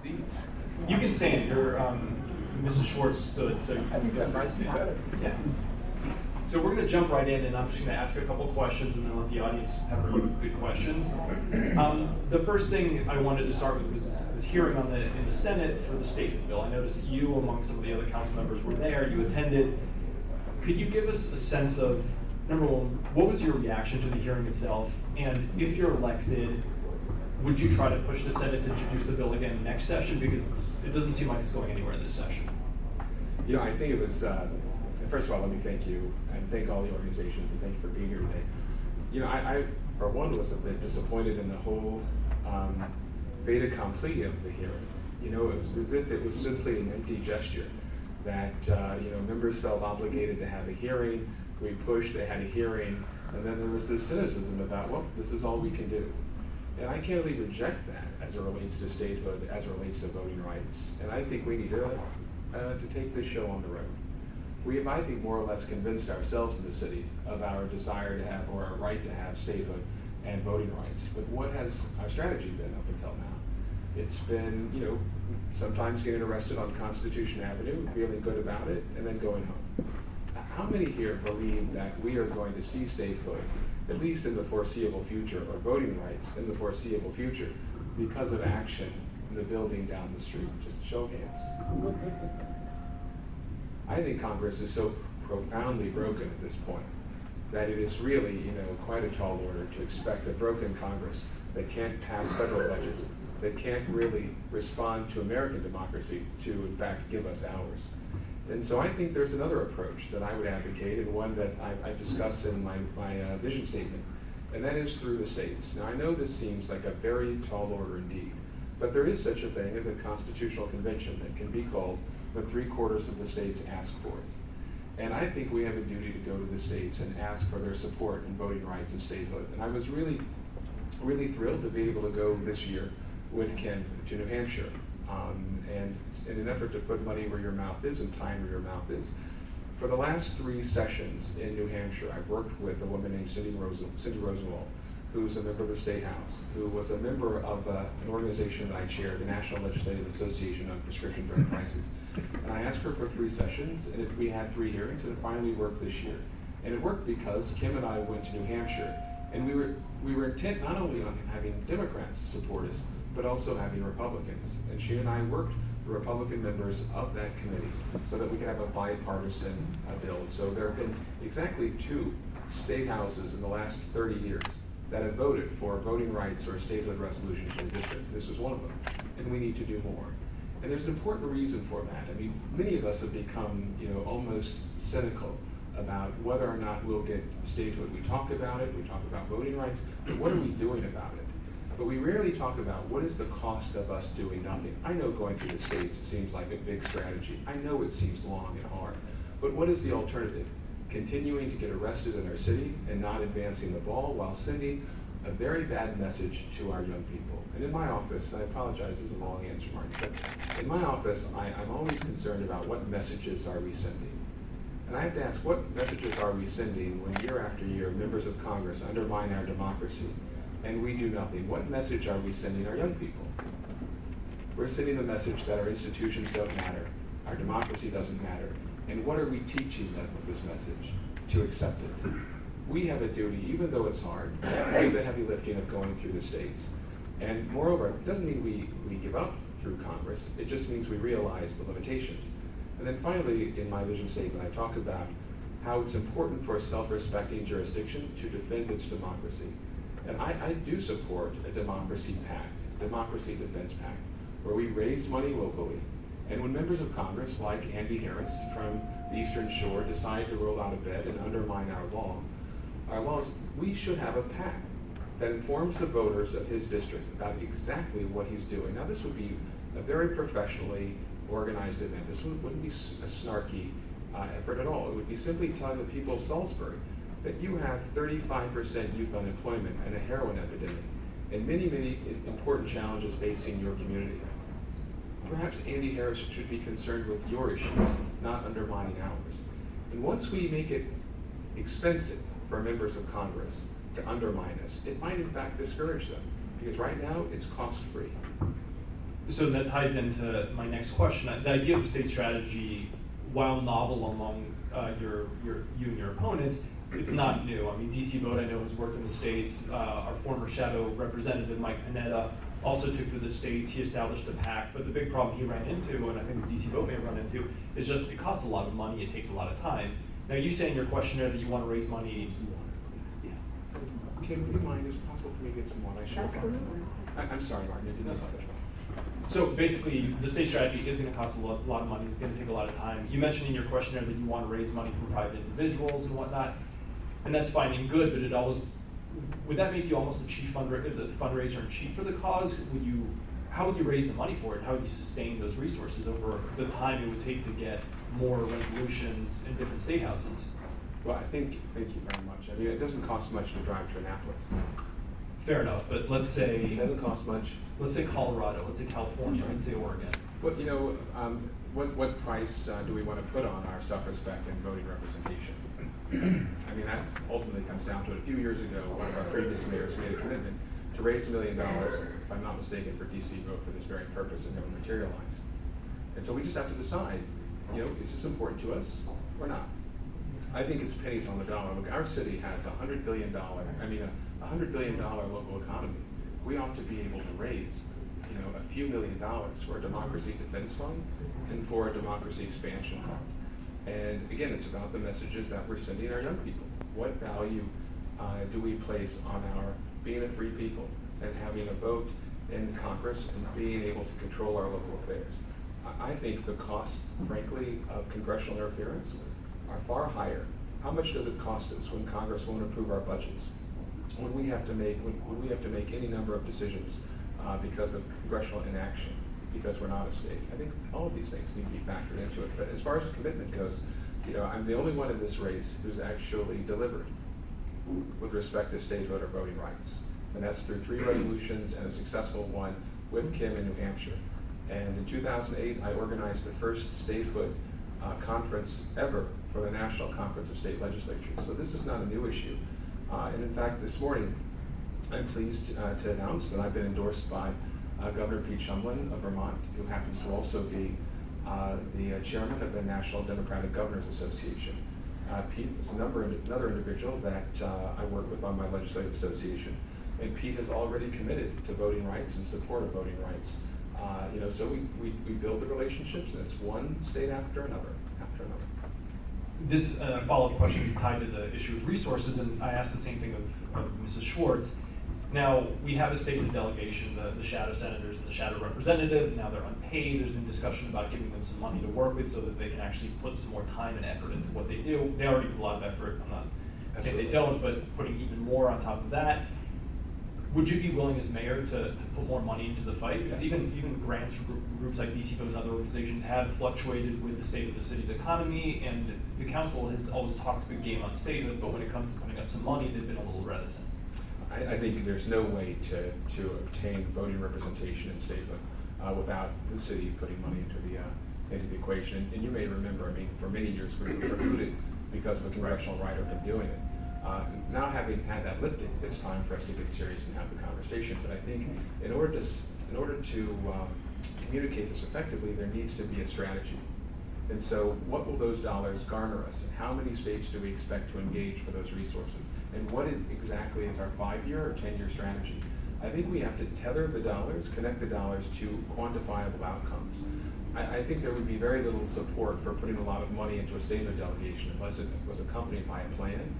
seats. You can stand. Your Mrs. Schwartz stood, so I think that might be better. Yeah. So we're going to jump right in, and I'm just going to ask a couple questions, and then let the audience have good questions. The first thing I wanted to start with was this hearing in the Senate for the statehood bill. I noticed that you, among some of the other council members, were there. You attended. Could you give us a sense of, number one, what was your reaction to the hearing itself? And if you're elected, would you try to push the Senate to introduce the bill again next session? Because it doesn't seem like it's going anywhere in this session. You know, I think it was, first of all, let me thank you and thank all the organizations and thank you for being here today. You know, I for one, was a bit disappointed in the whole fait accompli of the hearing. You know, it was as if it was simply an empty gesture that, you know, members felt obligated to have a hearing. We pushed, they had a hearing, and then there was this cynicism about, well, this is all we can do. And I can't really reject that as it relates to statehood, as it relates to voting rights. And I think we need to take this show on the road. We have, I think, more or less convinced ourselves in the city of our desire to have, or our right to have statehood and voting rights. But what has our strategy been up until now? It's been, you know, sometimes getting arrested on Constitution Avenue, feeling good about it, and then going home. How many here believe that we are going to see statehood, at least in the foreseeable future, or voting rights in the foreseeable future, because of action in the building down the street? Just show of hands. I think Congress is so profoundly broken at this point that it is really, you know, quite a tall order to expect a broken Congress that can't pass federal budgets, that can't really respond to American democracy to, in fact, give us ours. And so I think there's another approach that I would advocate, and one that I discuss in my vision statement, and that is through the states. Now, I know this seems like a very tall order indeed, but there is such a thing as a constitutional convention that can be called when 3/4 of the states ask for it. And I think we have a duty to go to the states and ask for their support in voting rights and statehood. And I was really, really thrilled to be able to go this year with Ken to New Hampshire. And in an effort to put money where your mouth is and time where your mouth is. For the last 3 sessions in New Hampshire, I've worked with a woman named Cindy Rosenwald, who's a member of the State House, who was a member of an organization that I chair, the National Legislative Association on Prescription Drug Prices. And I asked her for 3 sessions, and we had 3 hearings, and it finally worked this year. And it worked because Kim and I went to New Hampshire, and we were intent not only on having Democrats support us, but also having Republicans. And she and I worked the Republican members of that committee so that we could have a bipartisan bill. So there have been exactly 2 state houses in the last 30 years that have voted for voting rights or statehood resolutions in the district. This was one of them, and we need to do more. And there's an important reason for that. I mean, many of us have become, you know, almost cynical about whether or not we'll get statehood. We talk about it, we talk about voting rights, but what are we doing about it? But we rarely talk about what is the cost of us doing nothing. I know going through the states seems like a big strategy. I know it seems long and hard. But what is the alternative? Continuing to get arrested in our city and not advancing the ball while sending a very bad message to our young people. And in my office, and I apologize, this is a long answer, Mark, but in my office, I'm always concerned about what messages are we sending. And I have to ask, what messages are we sending when year after year members of Congress undermine our democracy and we do nothing? What message are we sending our young people? We're sending the message that our institutions don't matter, our democracy doesn't matter. And what are we teaching them with this message? To accept it. We have a duty, even though it's hard, to do the heavy lifting of going through the states. And moreover, it doesn't mean we give up through Congress, it just means we realize the limitations. And then finally, in my vision statement, I talk about how it's important for a self-respecting jurisdiction to defend its democracy. And I do support a democracy pact, democracy defense pact, where we raise money locally. And when members of Congress, like Andy Harris from the Eastern Shore, decide to roll out of bed and undermine our laws, we should have a pact that informs the voters of his district about exactly what he's doing. Now, this would be a very professionally organized event. This wouldn't be a snarky effort at all. It would be simply telling the people of Salisbury that you have 35% youth unemployment and a heroin epidemic and many, many important challenges facing your community. Perhaps Andy Harris should be concerned with your issues, not undermining ours. And once we make it expensive for members of Congress to undermine us, it might in fact discourage them, because right now it's cost-free. So that ties into my next question. The idea of the state strategy, while novel among you and your opponents, it's not new. I mean, DC Vote, I know, has worked in the states. Our former shadow representative, Mike Panetta, also took to the states. He established a PAC, but the big problem he ran into, and I think the DC Vote may run into, is just it costs a lot of money, it takes a lot of time. Now, you say in your questionnaire that you want to raise money. Kim, would you mind, is it possible for me to get some water? I'm sorry, Martin, I didn't know. So basically, the state strategy is going to cost a lot of money. It's going to take a lot of time. You mentioned in your questionnaire that you want to raise money from private individuals and whatnot, and that's fine and good. But it always would that make you almost the fundraiser in chief for the cause? How would you raise the money for it? How would you sustain those resources over the time it would take to get more resolutions in different state houses? Well, thank you very much. I mean, it doesn't cost much to drive to Annapolis. Fair enough, but let's say it doesn't cost much. Let's say Colorado, let's say California, let's say Oregon. Well, what price do we want to put on our self-respect and voting representation? I mean, that ultimately comes down to it. A few years ago, one of our previous mayors made a commitment to raise $1 million, if I'm not mistaken, for DC Vote for this very purpose, and never materialized. And so we just have to decide, is this important to us or not? I think it's pennies on the dollar. Look, our city has $100 billion local economy. We ought to be able to raise, a few $1 million for a democracy defense fund and for a democracy expansion fund. And again, it's about the messages that we're sending our young people. What value do we place on our being a free people and having a vote in Congress and being able to control our local affairs? I think the costs, frankly, of congressional interference are far higher. How much does it cost us when Congress won't approve our budgets? When we have to make any number of decisions because of congressional inaction, because we're not a state. I think all of these things need to be factored into it. But as far as commitment goes, I'm the only one in this race who's actually delivered with respect to state voter voting rights. And that's through 3 resolutions and a successful one with Kim in New Hampshire. And in 2008, I organized the first statehood conference ever for the National Conference of State Legislatures. So this is not a new issue. And in fact, this morning, I'm pleased to announce that I've been endorsed by Governor Pete Shumlin of Vermont, who happens to also be the chairman of the National Democratic Governors Association. Pete is another individual that I work with on my legislative association. And Pete has already committed to voting rights and support of voting rights. So we build the relationships, and it's one state after another. This follow-up question tied to the issue of resources, and I asked the same thing of Mrs. Schwartz. Now, we have a stated delegation, the shadow senators and the shadow representative. Now they're unpaid. There's been discussion about giving them some money to work with so that they can actually put some more time and effort into what they do. They already put a lot of effort. I'm not saying they don't, but putting even more on top of that. Would you be willing as mayor to put more money into the fight? Because even grants for groups like DC Vote and other organizations have fluctuated with the state of the city's economy, and the council has always talked a big game on statehood, but when it comes to putting up some money, they've been a little reticent. I think there's no way to obtain voting representation in statehood without the city putting money into the equation. And you may remember, for many years we were precluded because of a congressional writer from doing it. Now having had that lifted, it's time for us to get serious and have the conversation. But I think in order to communicate this effectively, there needs to be a strategy. And so what will those dollars garner us? And how many states do we expect to engage for those resources? And what exactly is our 5-year or 10-year strategy? I think we have to tether the dollars, connect the dollars to quantifiable outcomes. I think there would be very little support for putting a lot of money into a statehood delegation unless it was accompanied by a plan.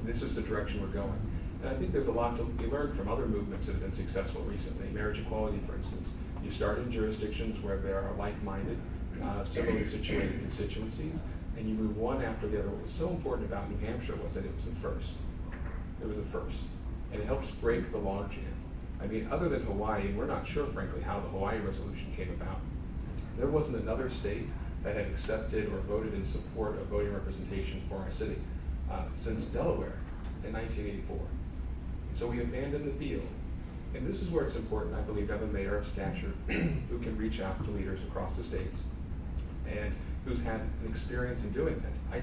This is the direction we're going. And I think there's a lot to be learned from other movements that have been successful recently. Marriage equality, for instance. You start in jurisdictions where there are like-minded, similarly situated constituencies, and you move one after the other. What was so important about New Hampshire was that it was a first. It was a first. And it helps break the logjam. Other than Hawaii, and we're not sure, frankly, how the Hawaii resolution came about, there wasn't another state that had accepted or voted in support of voting representation for our city since Delaware in 1984. And so we abandoned the field. And this is where it's important, I believe, to have a mayor of stature who can reach out to leaders across the states and who's had an experience in doing that. I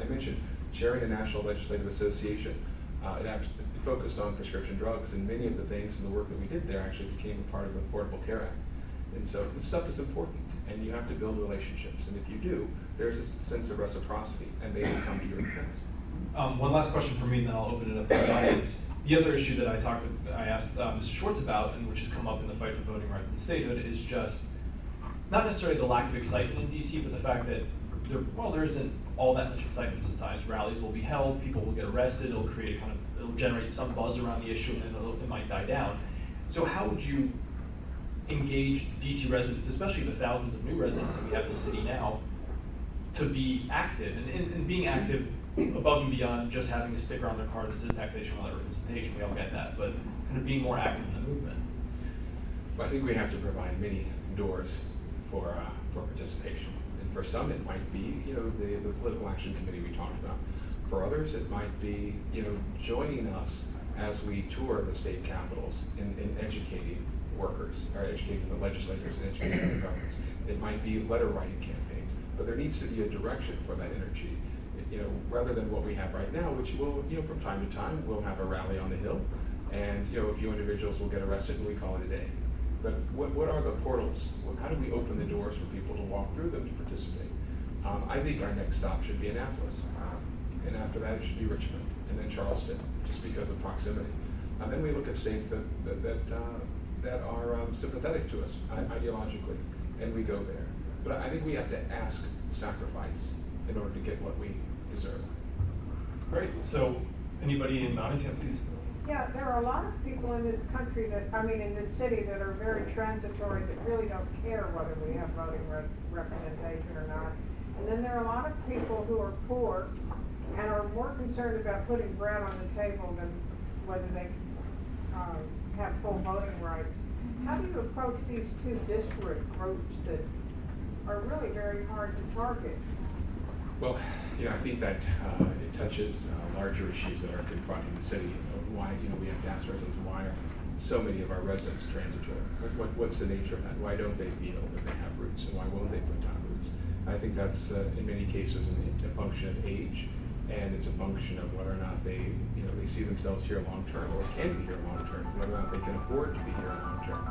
mentioned chairing a National Legislative Association. It focused on prescription drugs, and many of the things and the work that we did there actually became a part of the Affordable Care Act. And so this stuff is important, and you have to build relationships. And if you do, there's a sense of reciprocity, and they will come to your defense. One last question for me, and then I'll open it up to the audience. The other issue that I asked Mr. Schwartz about, and which has come up in the fight for voting rights in statehood, is just not necessarily the lack of excitement in DC, but the fact that there isn't all that much excitement sometimes. Rallies will be held, people will get arrested, it'll generate some buzz around the issue, and then it might die down. So how would you engage DC residents, especially the thousands of new residents that we have in the city now, to be active, and being active above and beyond just having a sticker on their car that says taxation without representation? We all get that, but kind of being more active in the movement. Well, I think we have to provide many doors for participation. And for some, it might be, the political action committee we talked about. For others, it might be, joining us as we tour the state capitals in educating workers, or educating the legislators and educating the governments. It might be letter writing campaigns, but there needs to be a direction for that energy. Rather than what we have right now, which will, from time to time, we'll have a rally on the Hill, and a few individuals will get arrested, and we call it a day. But what are the portals? How do we open the doors for people to walk through them to participate? I think our next stop should be Annapolis, and after that it should be Richmond, and then Charleston, just because of proximity. And then we look at states that are sympathetic to us ideologically, and we go there. But I think we have to ask sacrifice in order to get what we deserve. Great. So, anybody in the audience, please. Yeah, there are a lot of people in this country in this city that are very transitory, that really don't care whether we have voting representation or not. And then there are a lot of people who are poor and are more concerned about putting bread on the table than whether they have full voting rights. How do you approach these two disparate groups that are really very hard to target? Well, I think that it touches larger issues that are confronting the city. Why, we have to ask ourselves, why are so many of our residents transitory? What's the nature of that? Why don't they feel that they have roots, and why won't they put down roots? I think that's in many cases a function of age, and it's a function of whether or not they see themselves here long term, or can be here long term, whether or not they can afford to be here long term.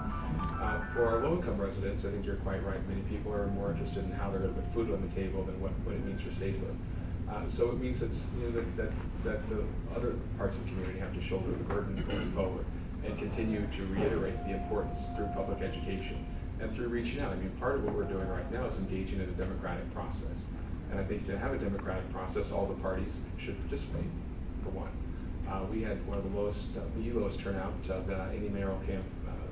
For our low-income residents, I think you're quite right. Many people are more interested in how they're going to put food on the table than what it means for statehood. So it means that the other parts of the community have to shoulder the burden going forward and continue to reiterate the importance through public education and through reaching out. Part of what we're doing right now is engaging in a democratic process. And I think to have a democratic process, all the parties should participate, for one. We had one of the lowest turnout of any mayoral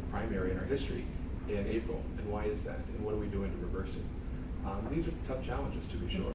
primary in our history in April. And why is that? And what are we doing to reverse it? These are tough challenges, to be sure.